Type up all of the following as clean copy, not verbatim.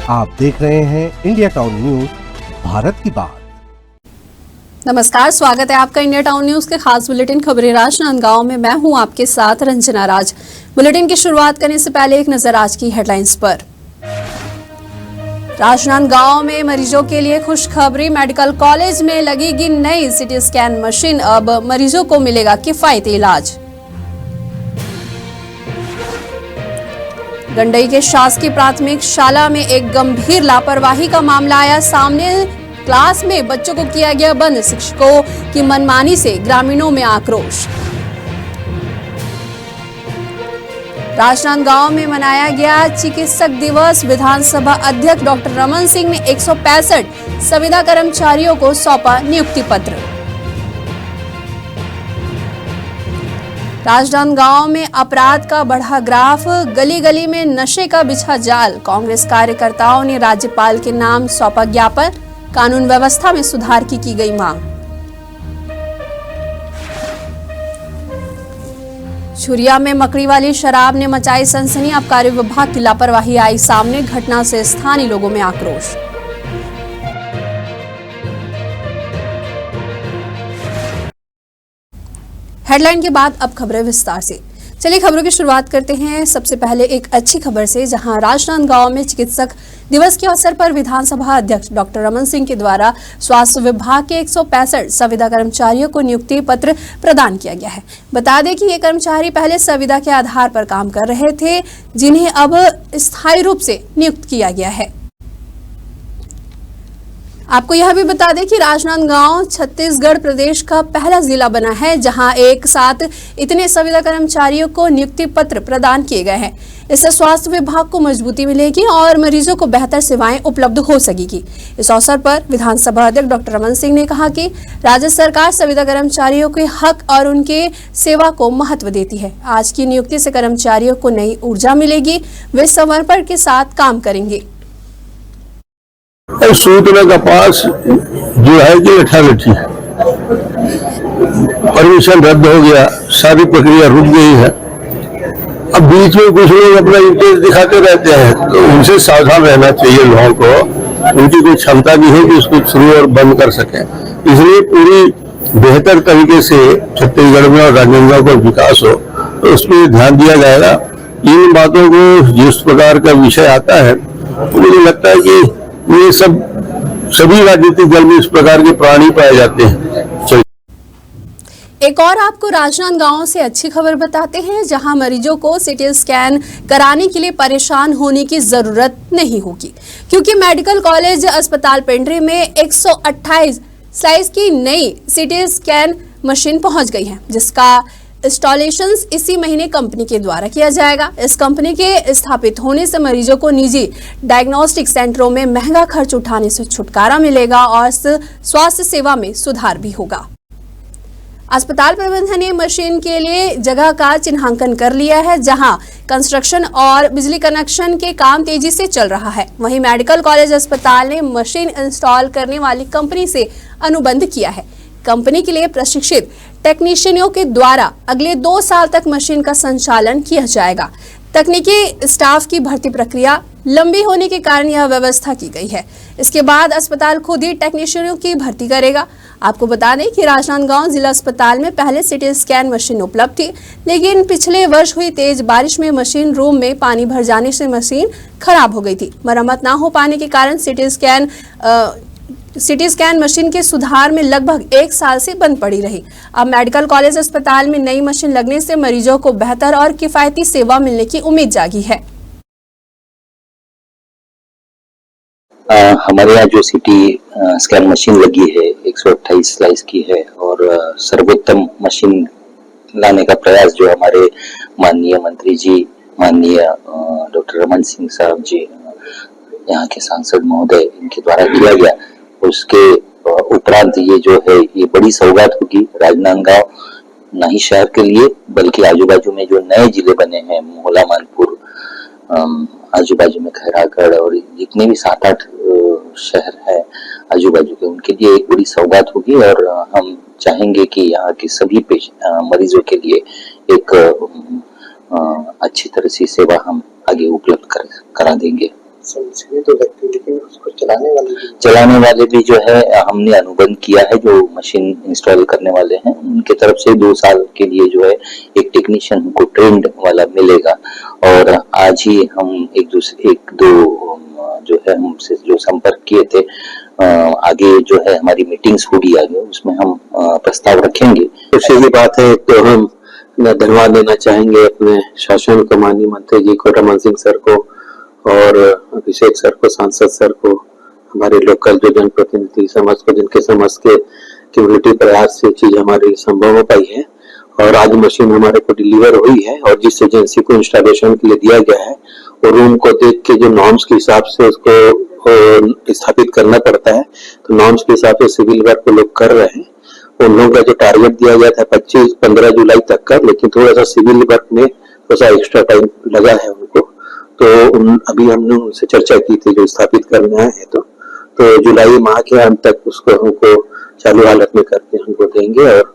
आप देख रहे हैं इंडिया टाउन न्यूज, भारत की बात। नमस्कार, स्वागत है आपका इंडिया टाउन न्यूज के खास बुलेटिन खबरें राजनांदगांव में। मैं हूं आपके साथ रंजना राज। बुलेटिन की शुरुआत करने से पहले एक नजर आज की हेडलाइंस पर। राजनांदगांव में मरीजों के लिए खुशखबरी, मेडिकल कॉलेज में लगेगी नई सिटी स्कैन मशीन, अब मरीजों को मिलेगा किफायती इलाज। गंडई के शासकीय प्राथमिक शाला में एक गंभीर लापरवाही का मामला आया सामने। क्लास में बच्चों को किया गया बंद, शिक्षकों की मनमानी से ग्रामीणों में आक्रोश। राजनांदगांव में मनाया गया चिकित्सक दिवस, विधानसभा अध्यक्ष डॉक्टर रमन सिंह ने 165 संविदा कर्मचारियों को सौंपा नियुक्ति पत्र। राजनांदगांव में अपराध का बढ़ा ग्राफ, गली गली में नशे का बिछा जाल। कांग्रेस कार्यकर्ताओं ने राज्यपाल के नाम सौंपा ज्ञापन, कानून व्यवस्था में सुधार की गई मांग। छुरिया में मकड़ी वाली शराब ने मचाई सनसनी, आबकारी विभाग की लापरवाही आई सामने, घटना से स्थानीय लोगों में आक्रोश। हेडलाइन के बाद अब खबरें विस्तार से। चलिए खबरों की शुरुआत करते हैं। सबसे पहले एक अच्छी खबर से, जहां राजनांदगांव में चिकित्सक दिवस के अवसर पर विधानसभा अध्यक्ष डॉक्टर रमन सिंह के द्वारा स्वास्थ्य विभाग के 165 संविदा कर्मचारियों को नियुक्ति पत्र प्रदान किया गया है। बता दें कि ये कर्मचारी पहले संविदा के आधार पर काम कर रहे थे, जिन्हें अब स्थायी रूप से नियुक्त किया गया है। आपको यह भी बता दें कि राजनांदगांव छत्तीसगढ़ प्रदेश का पहला जिला बना है जहां एक साथ इतने संविदा कर्मचारियों को नियुक्ति पत्र प्रदान किए गए हैं। इससे स्वास्थ्य विभाग को मजबूती मिलेगी और मरीजों को बेहतर सेवाएं उपलब्ध हो सकेगी। इस अवसर पर विधानसभा अध्यक्ष डॉक्टर रमन सिंह ने कहा कि राज्य सरकार संविदा कर्मचारियों के हक और उनके सेवा को महत्व देती है। आज की नियुक्ति से कर्मचारियों को नई ऊर्जा मिलेगी, वे समर्पण के साथ काम करेंगे। सूचना का पास जो है कि लठी परमिशन रद्द हो गया, सारी प्रक्रिया रुक गई है। अब बीच में कुछ लोग अपना इंटरेस्ट दिखाते रहते हैं, तो उनसे सावधान रहना चाहिए लोगों को। उनकी कोई क्षमता नहीं है कि उसको शुरू और बंद कर सके। इसलिए पूरी बेहतर तरीके से छत्तीसगढ़ में और राजनांदगांव का विकास हो, तो उस पर ध्यान दिया जाएगा। इन बातों को जिस प्रकार का विषय आता है, तो मुझे लगता है कि ये सभी राजनीतिक दल में इस प्रकार के प्राणी पाए जाते हैं। एक और आपको राजनांदगांव से अच्छी खबर बताते हैं, जहां मरीजों को सिटी स्कैन कराने के लिए परेशान होने की जरूरत नहीं होगी, क्योंकि मेडिकल कॉलेज अस्पताल पेंड्री में 128 स्लाइस की नई सिटी स्कैन मशीन पहुंच गई है, जिसका इंस्टॉलेशन इसी महीने कंपनी के द्वारा किया जाएगा। इस कंपनी के स्थापित होने से मरीजों को निजी डायग्नोस्टिक सेंटरों में महंगा खर्च उठाने से छुटकारा मिलेगा और स्वास्थ्य सेवा में सुधार भी होगा। अस्पताल प्रबंधन ने मशीन के लिए जगह का चिन्हांकन कर लिया है, जहां कंस्ट्रक्शन और बिजली कनेक्शन के काम तेजी से चल रहा है। वहीं मेडिकल कॉलेज अस्पताल ने मशीन इंस्टॉल करने वाली कंपनी से अनुबंध किया है। कंपनी के लिए प्रशिक्षित टेक्नीशियनों के द्वारा अगले 2 साल तक मशीन का संचालन किया जाएगा। तकनीकी स्टाफ की भर्ती प्रक्रिया लंबी होने के कारण यह व्यवस्था की गई है। इसके बाद अस्पताल खुद ही टेक्नीशियनों की भर्ती करेगा। आपको बता दें कि राजनांदगांव जिला अस्पताल में पहले सिटी स्कैन मशीन उपलब्ध थी, लेकिन पिछले वर्ष हुई तेज बारिश में मशीन रूम में पानी भर जाने से मशीन खराब हो गई थी। मरम्मत न हो पाने के कारण सिटी स्कैन मशीन के सुधार में लगभग 1 साल से बंद पड़ी रही। अब मेडिकल कॉलेज अस्पताल में नई मशीन लगने से मरीजों को बेहतर और किफायती सेवा मिलने की उम्मीद जागी है। हमारे यहाँ जो सिटी स्कैन मशीन लगी है 128 स्लाइस की है, और सर्वोत्तम मशीन लाने का प्रयास जो हमारे माननीय मंत्री जी, माननीय डॉक्टर रमन सिंह साहब जी, यहाँ के सांसद महोदय, इनके द्वारा किया गया, उसके उपरांत ये जो है ये बड़ी सौगात होगी राजनांदगांव न ही शहर के लिए, बल्कि आजू बाजू में जो नए जिले बने हैं, मोहला, मानपुर, आजू बाजू में खैरागढ़ और जितने भी 7-8 शहर है आजू बाजू के, उनके लिए एक बड़ी सौगात होगी। और हम चाहेंगे कि यहाँ के सभी मरीजों के लिए एक अच्छी तरह से सेवा हम आगे उपलब्ध करा देंगे। मशीनें तो लगती, लेकिन उसको चलाने वाले भी जो है हमने अनुबंध किया है। जो मशीन इंस्टॉल करने वाले हैं उनके तरफ से 2 साल के लिए जो है एक टेक्नीशियन हमको ट्रेंड वाला मिलेगा। और आज ही हम एक दो जो है हमसे जो संपर्क किए थे, आगे जो है हमारी मीटिंग्स होगी आगे, उसमें हम प्रस्ताव रखेंगे। खुशी की बात है। तो हम धन्यवाद देना चाहेंगे अपने शासन को, माननीय मंत्री जी को, रमन सिंह सर को और अभिषेक सर को, सांसद सर को, हमारे लोकल जो जनप्रतिनिधि समाज को, जिनके समाज के कम्युनिटी प्रयास से चीज हमारी संभव हो पाई है। और आज मशीन हमारे को डिलीवर हुई है और जिस एजेंसी को इंस्टॉलेशन के लिए दिया गया है और रूम को देख के जो नॉर्म्स के हिसाब से उसको स्थापित करना पड़ता है, तो नॉर्म्स के हिसाब से सिविल वर्क लोग कर रहे हैं। उन लोगों का जो टारगेट दिया गया था 15 जुलाई तक का, लेकिन थोड़ा सा सिविल वर्क में थोड़ा सा एक्स्ट्रा टाइम लगा है उनको। तो अभी हमने उनसे चर्चा की थी जो स्थापित करना है, तो जुलाई माह के अंत तक उसको हमको चालू हालत में करके हमको देंगे। और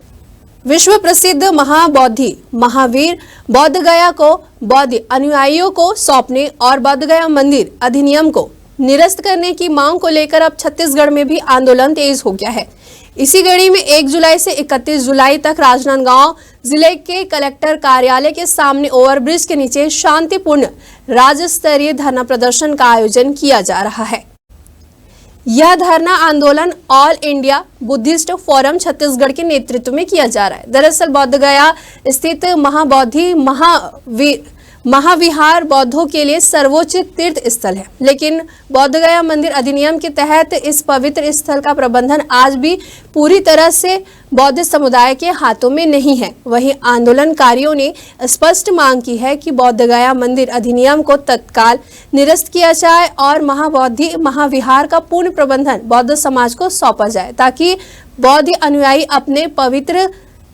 विश्व प्रसिद्ध महाबोधि महावीर बौद्ध गया को बौद्ध अनुयायियों को सौंपने और बौद्ध गया मंदिर अधिनियम को निरस्त करने की मांग को लेकर अब छत्तीसगढ़ में भी आंदोलन तेज हो गया है। इसी कड़ी में 1 जुलाई से 31 जुलाई तक राजनांदगांव जिले के कलेक्टर कार्यालय के सामने ओवरब्रिज के नीचे शांतिपूर्ण राज्य स्तरीय धरना प्रदर्शन का आयोजन किया जा रहा है। यह धरना आंदोलन all India Buddhist forum Chhattisgarh के नेतृत्व में किया जा रहा है। दरअसल बौद्ध गया स्थित महाबोधि महाविहार बौद्धों के लिए सर्वोच्च तीर्थ स्थल है, लेकिन बौद्ध गया मंदिर अधिनियम के तहत इस पवित्र स्थल का प्रबंधन आज भी पूरी तरह से बौद्ध समुदाय के हाथों में नहीं है। वहीं आंदोलनकारियों ने स्पष्ट मांग की है कि बौद्ध गया मंदिर अधिनियम को तत्काल निरस्त किया जाए और महाबोधि महाविहार का पूर्ण प्रबंधन बौद्ध समाज को सौंपा जाए, ताकि बौद्ध अनुयायी अपने पवित्र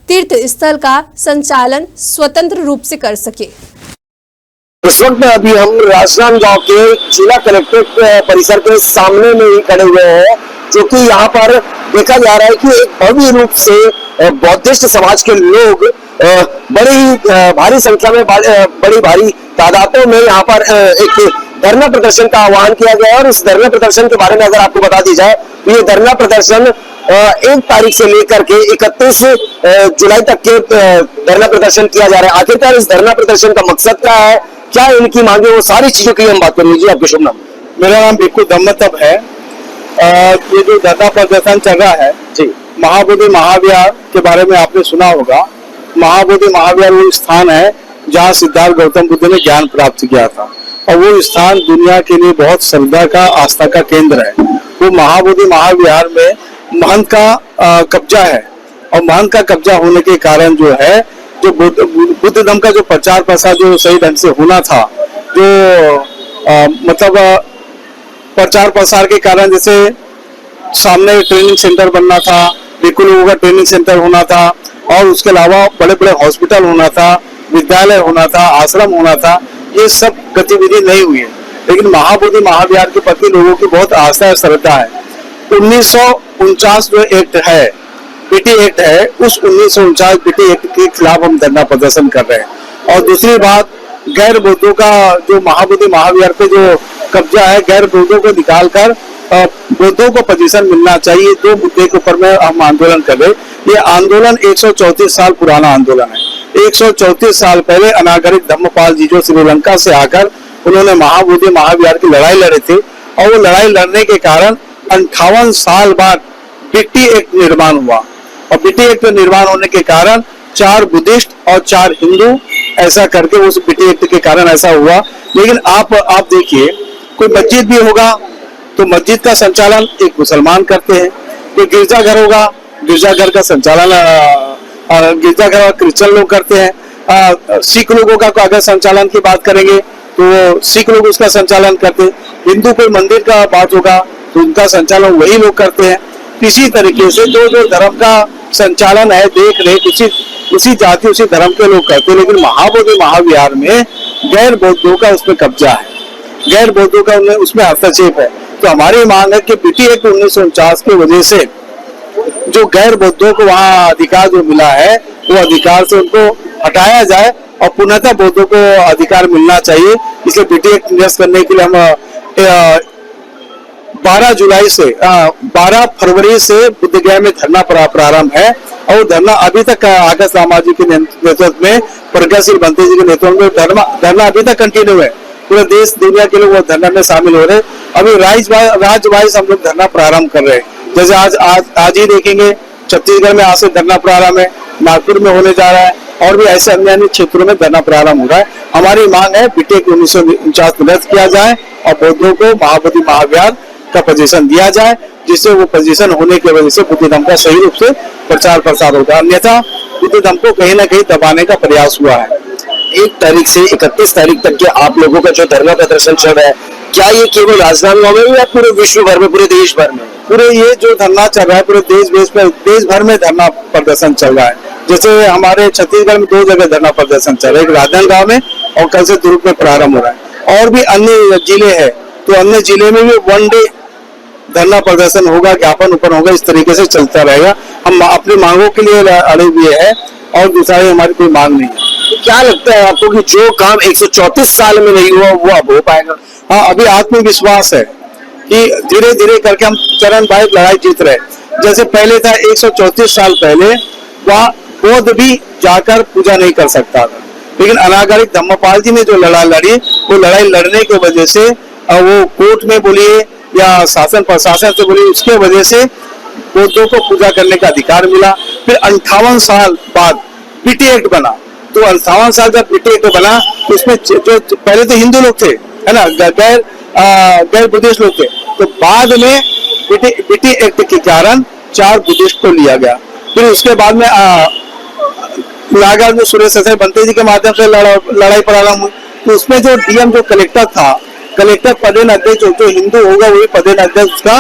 तीर्थ स्थल का संचालन स्वतंत्र रूप से कर सके। इस वक्त अभी हम राजनांदगांव के जिला कलेक्ट्रेट परिसर के सामने में ही खड़े हुए हैं, जो कि यहाँ पर देखा जा रहा है कि एक भव्य रूप से बौद्धिस्ट समाज के लोग बड़ी भारी संख्या में बड़ी भारी तादादों में यहाँ पर एक धरना प्रदर्शन का आह्वान किया गया है। और इस धरना प्रदर्शन के बारे में अगर आपको बता दी जाए तो ये धरना प्रदर्शन 1 तारीख से लेकर के 31 जुलाई तक के धरना प्रदर्शन किया जा रहा है। आखिरकार इस धरना प्रदर्शन का मकसद क्या है, क्या इनकी मांगे, वो सारी चीजों की हम बात कर लीजिए। आपके शुभ नाम? मेरा नाम बिल्कुल दम्मतब है। ये जो धरना प्रदर्शन चल रहा है जी, महाबोधि महाविहार के बारे में आपने सुना होगा। महाबोधि महाविहार वो स्थान है जहाँ सिद्धार्थ गौतम बुद्ध ने ज्ञान प्राप्त किया था, और वो स्थान दुनिया के लिए बहुत श्रद्धा का, आस्था का केंद्र है। वो महाबोधि महाविहार में महंत का कब्जा है, और महंत का कब्जा होने के कारण जो है, जो बुद्ध धर्म का जो प्रचार प्रसार जो सही ढंग से होना था, जो मतलब प्रचार प्रसार के कारण जैसे सामने ट्रेनिंग सेंटर बनना था, लोगों का ट्रेनिंग सेंटर होना था, और उसके अलावा बड़े बड़े हॉस्पिटल होना था, विद्यालय होना था, आश्रम होना था, ये सब गतिविधि नहीं हुई है। लेकिन महाबोधि महाविहार के प्रति लोगों की बहुत आस्था और श्रद्धा है। 1949 जो एक्ट है, बीटी एक्ट है, उस 1949 बीटी एक्ट के खिलाफ हम धरना प्रदर्शन कर रहे हैं। और दूसरी बात, गैर बौद्धों का जो महाबोधि महाविहार पे जो कब्जा है, गैर बौद्धों को निकालकर बौद्धों को पोजीशन मिलना चाहिए। 2 मुद्दे के ऊपर में हम आंदोलन कर रहे हैं। ये आंदोलन 134 साल पुराना आंदोलन है। 134 साल पहले अनागरिक धम्मपाल जी जो श्रीलंका से आकर उन्होंने महाबोधि महाविहार की लड़ाई लड़े थे, और वो लड़ाई लड़ने के कारण 58 साल बाद बीटी एक्ट निर्माण हुआ। और बीटी एक्ट निर्माण होने के कारण 4 बुद्धिस्ट और 4 हिंदू, ऐसा करके उस बीटी एक्ट के कारण ऐसा हुआ। लेकिन आप देखिए, कोई मस्जिद भी होगा तो मस्जिद का संचालन एक मुसलमान करते हैं, कोई गिरजाघर होगा, गिरजाघर का संचालन गिरजाघर क्रिश्चियन लोग करते हैं। सिख लोगों का अगर संचालन की बात करेंगे तो सिख लोग उसका संचालन करते हैं। हिंदू कोई मंदिर का बात होगा तो उनका संचालन वही लोग करते हैं। इसी तरीके से जो धर्म का संचालन है, देख रेख उसी जाति उसी धर्म के लोग करते हैं। लेकिन महाबोधि महाविहार में गैर बौद्धों का उसमें कब्जा है, गैर बौद्धों का उसमें हस्तक्षेप है। तो हमारी मांग है कि बीटी एक्ट 1949 की वजह से जो गैर बौद्धों को वहाँ अधिकार जो मिला है, वो अधिकार से उनको हटाया जाए और पुनः बौद्धों को अधिकार मिलना चाहिए। इसलिए बीटी एक्ट निरस्त करने के लिए हम 12 फरवरी से बुद्धगया में धरना प्रारंभ है और धरना अभी तक आकाश लामा जी के नेतृत्व में, प्रज्ञाशील बनते जी के नेतृत्व में धरना अभी तक कंटिन्यू है। पूरे देश दुनिया के लोग वो धरना में शामिल हो रहे हैं। अभी राज्य वाइज हम लोग धरना प्रारंभ कर रहे हैं। जैसे आज ही देखेंगे छत्तीसगढ़ में आज से धरना प्रारंभ है, नागपुर में होने जा रहा है और भी ऐसे अन्य क्षेत्रों में धरना प्रारंभ हो रहा है। हमारी मांग है बीटेक 1949 निरस्त किया जाए और बौद्धों को महाबोधि महाविहार का पोजीशन दिया जाए, जिससे वो पोजीशन होने की वजह से बुद्ध धर्म का सही रूप से प्रचार प्रसार होगा। अन्यथा बुद्ध धर्म को कहीं ना कहीं दबाने का प्रयास हुआ है। 1 तारीख से 31 तारीख तक के आप लोगों का जो धरना प्रदर्शन चल रहा है, क्या ये केवल राजनांदगांव में या पूरे विश्व भर में, पूरे देश भर में? पूरे ये जो धरना चल रहा है पूरे देश भर में धरना प्रदर्शन चल रहा है। जैसे हमारे छत्तीसगढ़ में 2 जगह धरना प्रदर्शन चल रहा है, एक राजनांदगांव में और कल से दुर्ग में प्रारंभ हो रहा है। और भी अन्य जिले हैं, तो अन्य जिले में भी 1 डे धरना प्रदर्शन होगा, ज्ञापन ऊपर होगा, इस तरीके से चलता रहेगा। हम अपनी मांगों के लिए अड़े हुए हैं और दूसरा हमारी कोई मांग नहीं है। तो क्या लगता है आपको कि जो काम 134 साल में नहीं हुआ वो अब हो पाएगा? हाँ, अभी आत्मविश्वास है कि धीरे धीरे करके हम चरणबाह्य लड़ाई जीत रहे। जैसे पहले था 134 साल पहले वहाँ बौद्ध भी जाकर पूजा नहीं कर सकता था, लेकिन अनागरिक धम्मपाल जी ने जो लड़ाई लड़ी, वो लड़ाई लड़ने की वजह से वो कोर्ट में बोलिए या शासन प्रशासन से बोलिए, उसके वजह से बौद्धों को पूजा करने का अधिकार मिला। फिर 58 साल बाद बीटी एक्ट बना, तो 58 साल जब बीटी एक्ट बना तो उसमें जो पहले तो हिंदू लोग थे, है ना, गैर बुद्धिस्ट लोग थे, तो बाद में बीटी एक्ट के कारण 4 बुद्धिस्ट को लिया गया। फिर उसके बाद में नागालैंड में सुरेश बनते जी के माध्यम से लड़ाई प्रारंभ हुई। तो उसमें जो डीएम जो कलेक्टर था, कलेक्टर पदेन अध्यक्ष जो हिंदू होगा वही पदेन अध्यक्ष उसका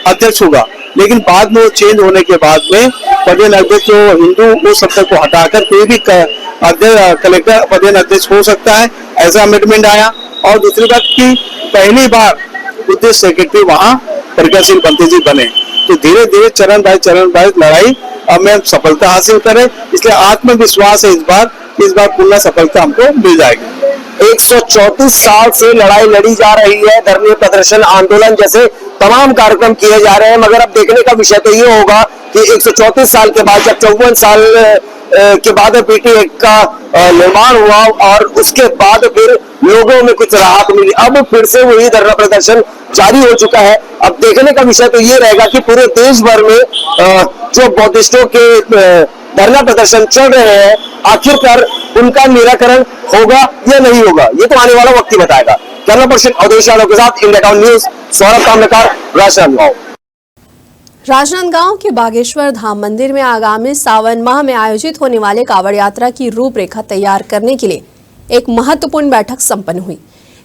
अध्यक्ष होगा, लेकिन बाद में वो चेंज होने के बाद में पदेन अध्यक्ष जो हिंदू वो शब्द को हटाकर कोई भी कलेक्टर पदेन अध्यक्ष हो सकता है, ऐसा अमेंडमेंट आया। और दूसरी बात की पहली बार बुद्धिस्ट सेक्रेटरी वहाँ प्रज्ञाशील बनते जी बने। तो धीरे धीरे चरण बाय लड़ाई में सफलता हासिल करें, इसलिए आत्मविश्वास है इस बार पूर्ण सफलता हमको मिल जाएगी। 134 साल से लड़ाई लड़ी जा रही है, धरने प्रदर्शन आंदोलन जैसे तमाम कार्यक्रम किए जा रहे हैं, मगर अब देखने का विषय तो ये होगा कि 134 साल के बाद जब 54 साल के बाद बीटी एक्ट का निर्माण हुआ और उसके बाद फिर लोगों में कुछ राहत मिली, अब फिर से वही धरना प्रदर्शन जारी हो चुका है। अब देखने का विषय तो ये रहेगा कि पूरे देश भर में जो बौद्धिस्टों के धरना प्रदर्शन चल रहे हैं, आखिरकार उनका निराकरण होगा या नहीं होगा, ये तो आने वाला वक्त ही बताएगा। कैमरा पर्सन अवधेश यादव के साथ India town news, Saurabh Kamlekar, Rajnandgaon. Rajnandgaon के बागेश्वर धाम मंदिर में आगामी सावन माह में आयोजित होने वाले कावड़ यात्रा की रूपरेखा तैयार करने के लिए एक महत्वपूर्ण बैठक संपन्न हुई।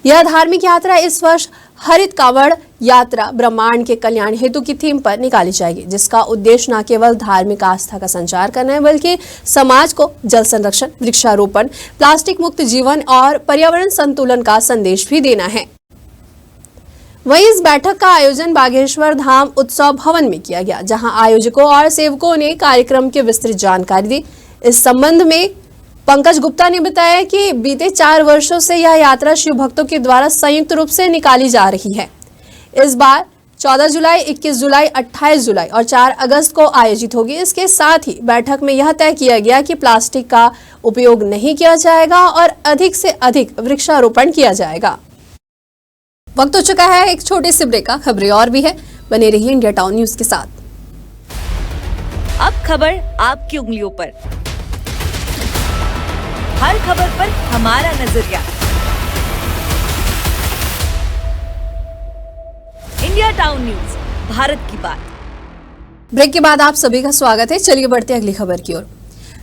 यह धार्मिक यात्रा इस वर्ष हरित कावड़ यात्रा ब्रह्मांड के कल्याण हेतु की थीम पर निकाली जाएगी, जिसका उद्देश्य न केवल धार्मिक आस्था का संचार करना है, बल्कि समाज को जल संरक्षण, वृक्षारोपण, प्लास्टिक मुक्त जीवन और पर्यावरण संतुलन का संदेश भी देना है। वहीं इस बैठक का आयोजन बागेश्वर धाम उत्सव भवन में किया गया, जहां आयोजकों और सेवकों ने कार्यक्रम की विस्तृत जानकारी दी। इस संबंध में पंकज गुप्ता ने बताया कि बीते 4 वर्षों से यह यात्रा शिव भक्तों के द्वारा संयुक्त रूप से निकाली जा रही है। इस बार 14 जुलाई, 21 जुलाई, 28 जुलाई और 4 अगस्त को आयोजित होगी। इसके साथ ही बैठक में यह तय किया गया कि प्लास्टिक का उपयोग नहीं किया जाएगा और अधिक से अधिक वृक्षारोपण किया जाएगा। वक्त हो चुका है एक छोटे से ब्रेक का, खबरें और भी है, बने रहिए इंडिया टाउन न्यूज के साथ। अब खबर आपकी उंगलियों पर, हर खबर पर हमारा नजरिया। इंडिया टाउन न्यूज, भारत की बात। ब्रेक के बाद आप सभी का स्वागत है। चलिए बढ़ते अगली खबर की ओर।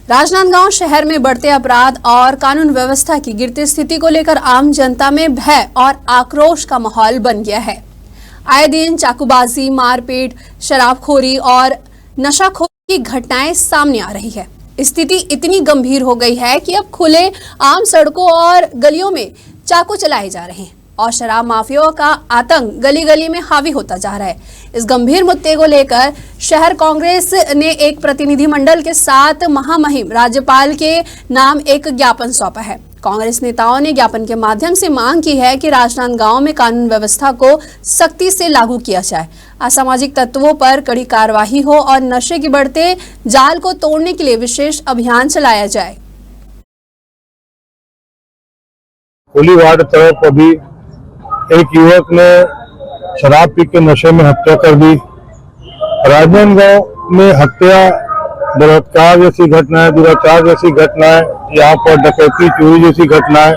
राजनांदगांव शहर में बढ़ते अपराध और कानून व्यवस्था की गिरती स्थिति को लेकर आम जनता में भय और आक्रोश का माहौल बन गया है। आए दिन चाकूबाजी, मारपीट, शराबखोरी और नशाखोरी की घटनाएं सामने आ रही है। स्थिति इतनी गंभीर हो गई है कि अब खुले आम सड़कों और गलियों में चाकू चलाए जा रहे हैं और शराब माफियाओं का आतंक गली गली में हावी होता जा रहा है। इस गंभीर मुद्दे को लेकर शहर कांग्रेस ने एक प्रतिनिधि मंडल के साथ महामहिम राज्यपाल के नाम एक ज्ञापन सौंपा है। कांग्रेस नेताओं ने ज्ञापन के माध्यम से मांग की है कि राजनांदगांव में कानून व्यवस्था को सख्ती से लागू किया जाए, असामाजिक तत्वों पर कड़ी कार्रवाई हो और नशे के बढ़ते जाल को तोड़ने के लिए विशेष अभियान चलाया जाए। कोलीवाड़ तरफ अभी एक युवक ने शराब पी के नशे में हत्या कर दी। राजनांदगांव में हत्या, बलात्कार जैसी घटनाएं, दुराचार जैसी घटनाएं, यहाँ पर डकैती, चोरी जैसी घटनाएं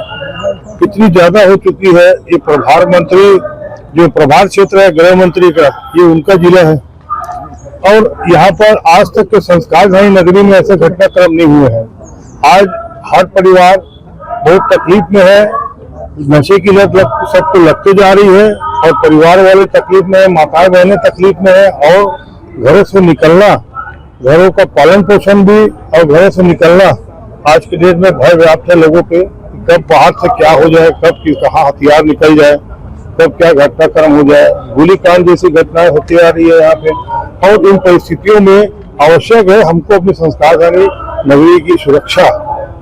कितनी ज्यादा हो चुकी है। ये प्रभार मंत्री, जो प्रभार क्षेत्र है गृह मंत्री का, ये उनका जिला है और यहाँ पर आज तक के संस्कारधानी नगरी में ऐसे घटनाक्रम नहीं हुए हैं। आज हर परिवार बहुत तकलीफ में है, नशे की लत सबको लगते जा रही है और परिवार वाले तकलीफ में है, माताएं बहनें तकलीफ में है और घरों से निकलना, घरों का पालन पोषण भी और घरों से निकलना आज के डेट में भय व्याप्त है लोगों के। कब बाहर से क्या हो जाए, कब कहाँ हथियार निकल जाए, कब क्या घटनाक्रम हो जाए, गोलीकांड जैसी घटनाएं होती आ रही है यहाँ पे। और इन परिस्थितियों में आवश्यक है हमको अपनी संस्कारधानी नगरी की सुरक्षा,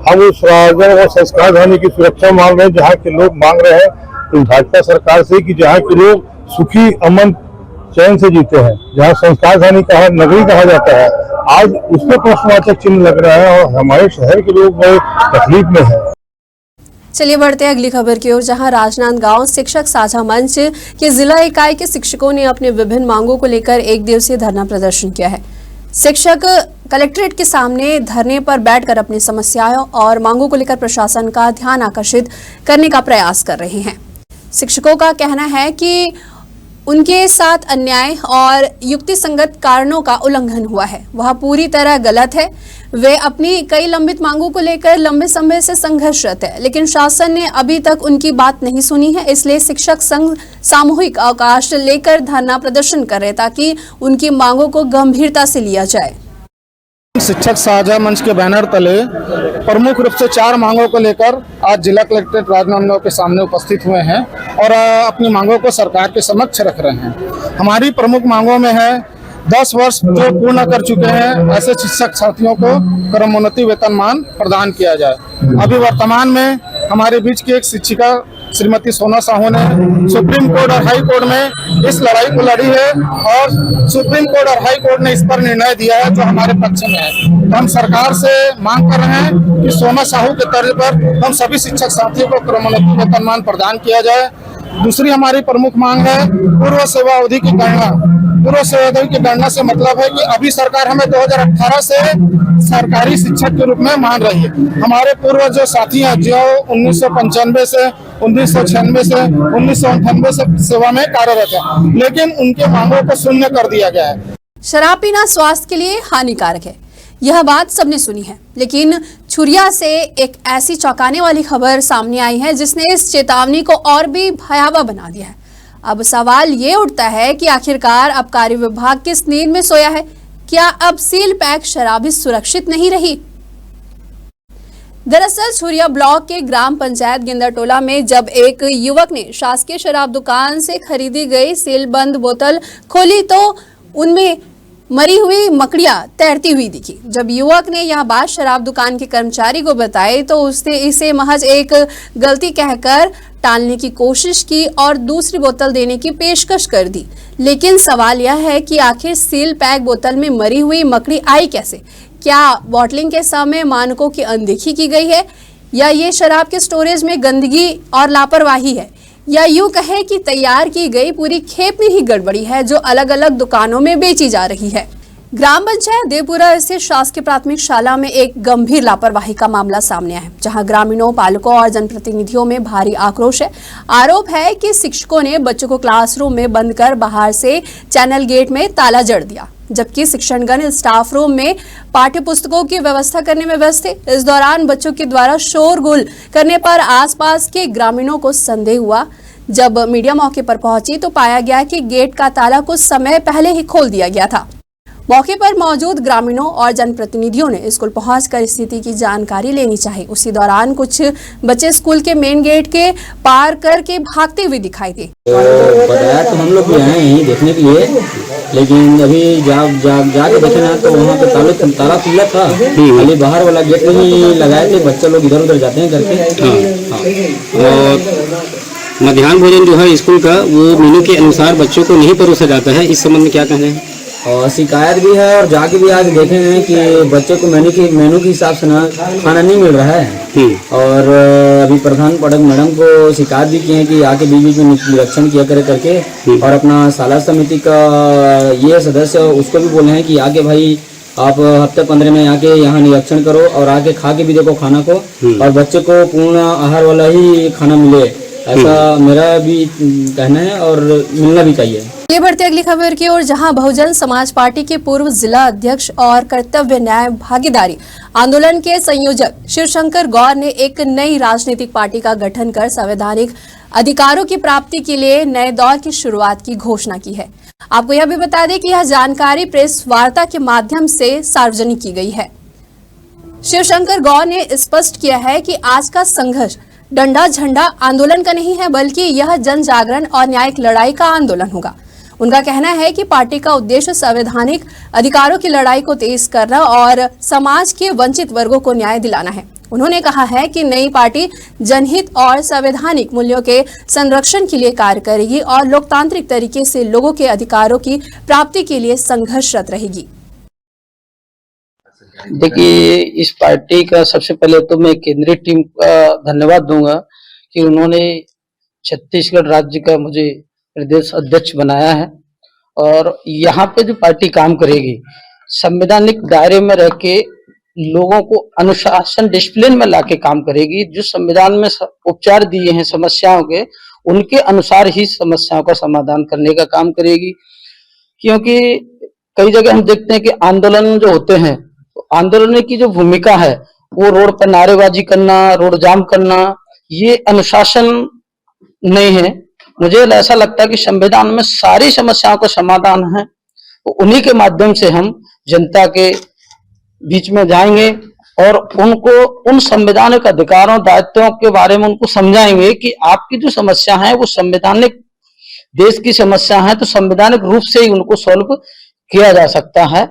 हम उस राजन और संस्कारधानी की सुरक्षा मांग रहे हैं जहाँ के लोग मांग रहे हैं इस भाजपा सरकार से कि जहाँ के लोग सुखी अमन चैन से जीते हैं, जहाँ संस्कारधानी कहा नगरी कहा जाता है, आज उसमें प्रश्नवाचक चिन्ह लग रहा है और हमारे शहर के लोग बड़े तकलीफ में है। चलिए बढ़ते हैं अगली खबर की ओर, जहां राजनांदगांव शिक्षक साझा मंच के जिला इकाई के शिक्षकों ने अपने विभिन्न मांगों को लेकर एक दिवसीय धरना प्रदर्शन किया है। शिक्षक कलेक्ट्रेट के सामने धरने पर बैठकर अपनी समस्याओं और मांगों को लेकर प्रशासन का ध्यान आकर्षित करने का प्रयास कर रहे हैं। शिक्षकों का कहना है कि उनके साथ अन्याय और युक्तिसंगत कारणों का उल्लंघन हुआ है, वह पूरी तरह गलत है। वे अपनी कई लंबित मांगों को लेकर लंबे समय से संघर्षरत है, लेकिन शासन ने अभी तक उनकी बात नहीं सुनी है। इसलिए शिक्षक संघ सामूहिक अवकाश लेकर धरना प्रदर्शन कर रहे ताकि उनकी मांगों को गंभीरता से लिया जाए। शिक्षक साझा मंच के बैनर तले प्रमुख रूप से 4 मांगों को लेकर आज जिला कलेक्ट्रेट राजनांदगांव के सामने उपस्थित हुए हैं और अपनी मांगों को सरकार के समक्ष रख रहे हैं। हमारी प्रमुख मांगों में है 10 वर्ष जो पूर्ण कर चुके हैं ऐसे शिक्षक साथियों को क्रमोन्नति वेतनमान प्रदान किया जाए। अभी वर्तमान में हमारे बीच की एक शिक्षिका श्रीमती सोना साहू ने सुप्रीम कोर्ट और हाई कोर्ट में इस लड़ाई को लड़ी है और सुप्रीम कोर्ट और हाई कोर्ट ने इस पर निर्णय दिया है जो हमारे पक्ष में है। तो हम सरकार से मांग कर रहे हैं कि सोना साहू के तर्ज पर हम सभी शिक्षक साथियों को क्रमोन्नति वेतनमान प्रदान किया जाए। दूसरी हमारी प्रमुख मांग है पूर्व सेवा अवधि की गणना। पूर्व सेवा अवधि की गणना से मतलब है कि अभी सरकार हमें 2018 से सरकारी शिक्षक के रूप में मान रही है। हमारे पूर्व जो साथी हैं जो 1995 से 1996 से 1998 से सेवा में कार्यरत है, लेकिन उनके मांगों को शून्य कर दिया गया है। शराब पीना स्वास्थ्य के लिए हानिकारक है, यह बात सबने सुनी है, लेकिन छुरिया से एक ऐसी चौंकाने वाली खबर सामने आई है जिसने इस चेतावनी को और भी भयावह बना दिया है। अब सवाल ये उठता है कि आखिरकार आबकारी विभाग किस नींद में सोया है? क्या अब सील पैक शराबी सुरक्षित नहीं रही? दरअसल छुरिया ब्लॉक के ग्राम पंचायत गिंदाटोला में जब एक युवक ने शासकीय शराब दुकान से खरीदी गई सील बंद बोतल खोली तो उनमें मरी हुई मकड़ियां तैरती हुई दिखी। जब युवक ने यह बात शराब दुकान के कर्मचारी को बताई तो उसने इसे महज एक गलती कहकर टालने की कोशिश की और दूसरी बोतल देने की पेशकश कर दी। लेकिन सवाल यह है कि आखिर सील पैक बोतल में मरी हुई मकड़ी आई कैसे? क्या बॉटलिंग के समय मानकों की अनदेखी की गई है, या ये शराब के स्टोरेज में गंदगी और लापरवाही है, या यूं कहें कि तैयार की गई पूरी खेप में ही गड़बड़ी है जो अलग अलग दुकानों में बेची जा रही है। ग्राम पंचायत देवपुरा स्थित शासकीय प्राथमिक शाला में एक गंभीर लापरवाही का मामला सामने आया है, जहां ग्रामीणों, पालकों और जनप्रतिनिधियों में भारी आक्रोश है। आरोप है कि शिक्षकों ने बच्चों को क्लासरूम में बंद कर बाहर से चैनल गेट में ताला जड़ दिया, जबकि शिक्षणगण स्टाफ रूम में पाठ्य पुस्तकों की व्यवस्था करने में व्यस्त थे। इस दौरान बच्चों के द्वारा शोरगुल करने पर आसपास के ग्रामीणों को संदेह हुआ। जब मीडिया मौके पर पहुंची तो पाया गया कि गेट का ताला कुछ समय पहले ही खोल दिया गया था। मौके पर मौजूद ग्रामीणों और जनप्रतिनिधियों ने स्कूल पहुंचकर स्थिति की जानकारी लेनी चाहिए। उसी दौरान कुछ बच्चे स्कूल के मेन गेट के पार करके भागते हुए दिखाई दिए। बताया तो हम लोग भी आए हैं देखने के लिए, लेकिन अभी जाके देखे ना तो वहाँ पे ताला खुला था, खाली बाहर वाला गेट नहीं लगाए थे। बच्चे लोग इधर उधर जाते हैं करके। और मध्याह्न भोजन जो है स्कूल का वो मेनू के अनुसार बच्चों को नहीं परोसा जाता है, इस संबंध में क्या कहना है? और शिकायत भी है और जाके भी आज देखे हैं कि बच्चे को मेनू के हिसाब से ना खाना नहीं मिल रहा है। और अभी प्रधान पाठक मैडम को शिकायत भी की है कि आके बीच बीच में निरीक्षण किया करे करके। और अपना शाला समिति का ये सदस्य उसको भी बोले हैं कि आके भाई आप हफ्ते 15 में आके यहाँ निरीक्षण करो और आके खा के भी देखो खाना को, और बच्चे को पूर्ण आहार वाला ही खाना मिले, ऐसा मेरा भी कहना है और मिलना भी चाहिए। ये बढ़ते अगली खबर की ओर, जहां बहुजन समाज पार्टी के पूर्व जिला अध्यक्ष और कर्तव्य न्याय भागीदारी आंदोलन के संयोजक शिवशंकर गौर ने एक नई राजनीतिक पार्टी का गठन कर संवैधानिक अधिकारों की प्राप्ति के लिए नए दौर की शुरुआत की घोषणा की है। आपको यह भी बता दें कि यह जानकारी प्रेस वार्ता के माध्यम से सार्वजनिक की गई है। शिवशंकर गौर ने स्पष्ट किया है कि आज का संघर्ष डंडा झंडा आंदोलन का नहीं है, बल्कि यह जन जागरण और न्यायिक लड़ाई का आंदोलन होगा। उनका कहना है कि पार्टी का उद्देश्य संवैधानिक अधिकारों की लड़ाई को तेज करना और समाज के वंचित वर्गों को न्याय दिलाना है। उन्होंने कहा है कि नई पार्टी जनहित और संवैधानिक मूल्यों के संरक्षण के लिए कार्य करेगी और लोकतांत्रिक तरीके से लोगों के अधिकारों की प्राप्ति के लिए संघर्षरत रहेगी। देखिए, इस पार्टी का सबसे पहले तो मैं केंद्रीय टीम का धन्यवाद दूंगा कि उन्होंने छत्तीसगढ़ राज्य का मुझे प्रदेश अध्यक्ष बनाया है। और यहाँ पे जो पार्टी काम करेगी संवैधानिक दायरे में रह के लोगों को अनुशासन डिसिप्लिन में लाके काम करेगी। जो संविधान में उपचार दिए हैं समस्याओं के, उनके अनुसार ही समस्याओं का समाधान करने का काम करेगी। क्योंकि कई जगह हम देखते हैं कि आंदोलन जो होते हैं, आंदोलन की जो भूमिका है वो रोड पर नारेबाजी करना, रोड जाम करना, ये अनुशासन नहीं है। मुझे ऐसा लगता है कि संविधान में सारी समस्याओं का समाधान है, तो उन्हीं के माध्यम से हम जनता के बीच में जाएंगे और उनको उन संवैधानिक अधिकारों दायित्वों के बारे में उनको समझाएंगे कि आपकी जो समस्या है वो संवैधानिक देश की समस्या है, तो संवैधानिक रूप से ही उनको सॉल्व किया जा सकता है।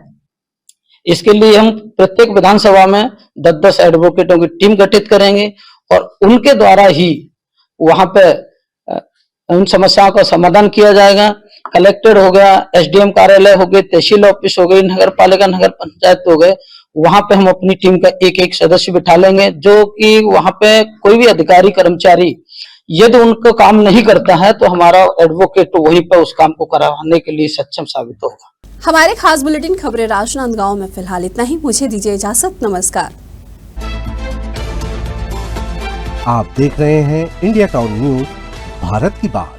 इसके लिए हम प्रत्येक विधानसभा में 10-10 एडवोकेटों की टीम गठित करेंगे और उनके द्वारा ही वहां पे उन समस्याओं का समाधान किया जाएगा। कलेक्टर हो गया, एसडीएम कार्यालय हो गए, तहसील ऑफिस हो गई, नगर पालिका नगर पंचायत हो गए, वहां पे हम अपनी टीम का एक सदस्य बिठा लेंगे, जो कि वहां पे कोई भी अधिकारी कर्मचारी यदि उनको काम नहीं करता है तो हमारा एडवोकेट वहीं पर उस काम को करवाने के लिए सक्षम साबित होगा। हमारे खास बुलेटिन खबरें राजनांदगांव में फिलहाल इतना ही। मुझे दीजिए इजाजत, नमस्कार। आप देख रहे हैं इंडिया टाउन न्यूज, भारत की बात।